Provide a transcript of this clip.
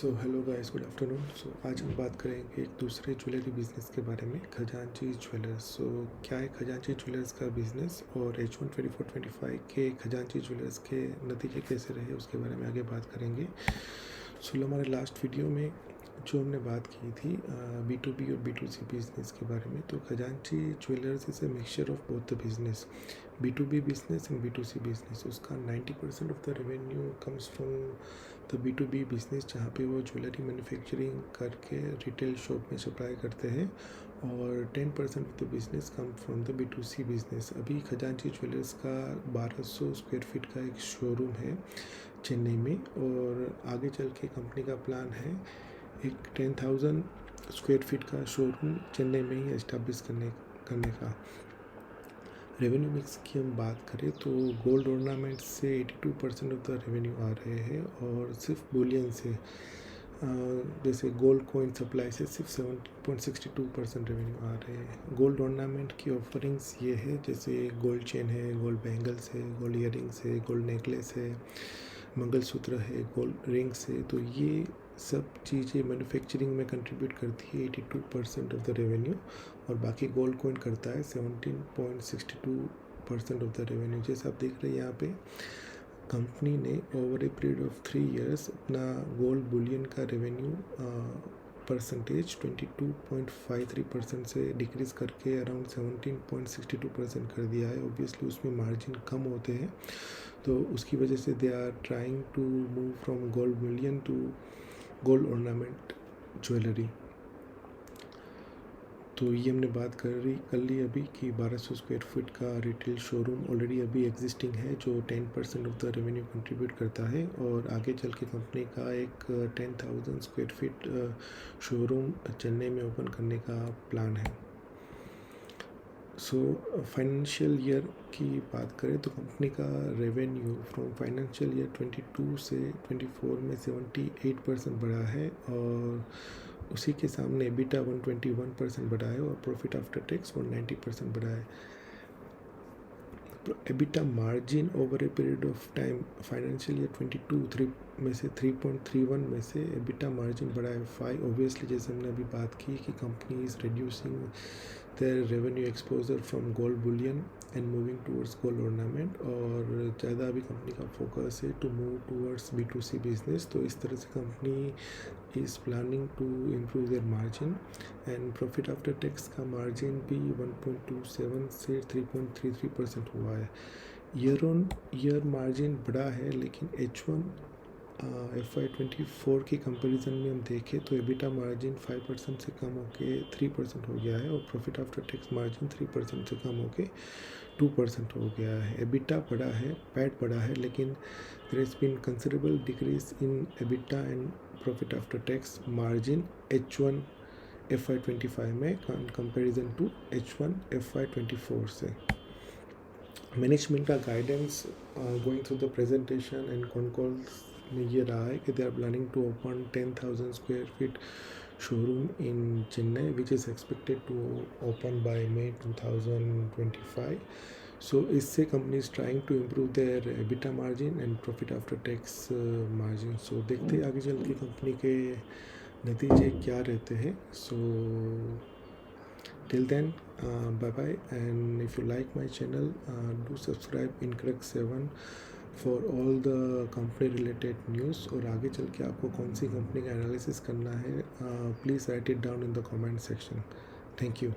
Hello guys, good afternoon. आज हम बात करेंगे एक दूसरे ज्वेलरी बिजनेस के बारे में, खजांची ज्वेलर्स। क्या है खजांची ज्वेलर्स का बिजनेस और H1 24-25 के खजांची ज्वेलर्स के नतीजे कैसे रहे उसके बारे में आगे बात करेंगे। हमारे लास्ट वीडियो में जो हमने बात की थी B2B और B2C बिजनेस के बारे में, तो Khazanchi jewellers is a mixture of both the business, B2B business and B2C business. उसका 90% of the revenue comes from the B2B business, जहाँ पे वो ज्वेलरी मैन्युफैक्चरिंग करके रिटेल शॉप में सप्लाई करते हैं, और 10% of the business come from the B2C business. अभी खजांची ज्वेलर्स का 1200 स्क्वायर फीट का एक शोरूम है चेन्नई में, और आगे चल के कंपनी का प्लान है एक 10,000 स्क्वायर फीट का शोरूम चेन्नई में ही एस्टैब्लिश करने का। रेवेन्यू मिक्स की हम बात करें तो गोल्ड ऑर्नामेंट से 82% ऑफ द रेवेन्यू आ रहे हैं, और सिर्फ बुलियन से जैसे गोल्ड कॉइन सप्लाई से सिर्फ 7.62% रेवेन्यू आ रहे हैं। गोल्ड ऑर्नामेंट की ऑफरिंग्स ये है, जैसे गोल्ड चेन है, गोल्ड बैंगल्स है, गोल्ड ईयरिंग्स है, गोल्ड नेकलेस है, मंगलसूत्र है, गोल्ड रिंग्स है। तो ये सब चीज़ें मैन्युफैक्चरिंग में कंट्रीब्यूट करती है 82% ऑफ द रेवेन्यू, और बाकी गोल्ड कॉइन करता है 17.62% ऑफ द रेवेन्यू। जैसे आप देख रहे हैं यहाँ पे कंपनी ने over a period of 3 years अपना गोल्ड बुलियन का रेवेन्यू परसेंटेज 22.53% से डिक्रीज़ करके अराउंड 17.62% कर दिया है। ऑब्वियसली उसमें मार्जिन कम होते हैं, तो उसकी वजह से they are trying to move from gold bullion to gold ornament jewellery. तो ये हमने बात कर ली अभी कि 1200 स्क्वायर फीट का रिटेल शोरूम ऑलरेडी अभी एग्जिस्टिंग है, जो 10% ऑफ द रेवेन्यू कंट्रीब्यूट करता है, और आगे चल के कंपनी का एक 10,000 स्क्वायर फीट शोरूम चेन्नई में ओपन करने का प्लान है। फाइनेंशियल ईयर की बात करें तो कंपनी का रेवेन्यू फ्रॉम फाइनेंशियल ईयर 22 से 24 में 78% बढ़ा है, और उसी के सामने EBITDA 121% बढ़ा है, और प्रॉफिट आफ्टर टैक्स 190% बढ़ा है। EBITDA margin over a period of time financial year 22 में से 3.31 में से EBITDA मार्जिन बढ़ा है 5। ऑब्वियसली जैसे हमने अभी बात की कि company is reducing their revenue exposure from gold bullion and moving towards gold ornament, और ज़्यादा अभी कंपनी का फोकस है to move towards B2C business. तो इस तरह से company is planning to improve their margin, and profit after tax का मार्जिन भी 1.27 से 3.33% हुआ है। ईयर ऑन ईयर मार्जिन बढ़ा है, लेकिन H1 FY24 की कंपैरिजन में हम देखें तो EBITDA मार्जिन 5% से कम होके 3% हो गया है, और प्रॉफिट आफ्टर टैक्स मार्जिन 3% से कम होके 2% हो गया है। EBITDA बढ़ा है, पैट बढ़ा है, लेकिन there has been considerable decrease in EBITDA and profit after tax margin H1 FY25 में कंपैरिजन टू H1 FY24 से। मैनेजमेंट का guidance going through the presentation and con calls में ये रहा है कि they are planning to open 10,000 square feet showroom in Chennai, which is expected to open by May 2025। इससे company is trying to improve their EBITDA margin and profit after tax margin. देखते हैं आगे चल के कंपनी के नतीजे क्या रहते हैं। Till then, bye bye, and if you like my channel, do subscribe Incrux 7 for all the company related news। और आगे चल के आपको कौन सी कंपनी का एनालिसिस करना है, please write it down in the comment section. Thank you.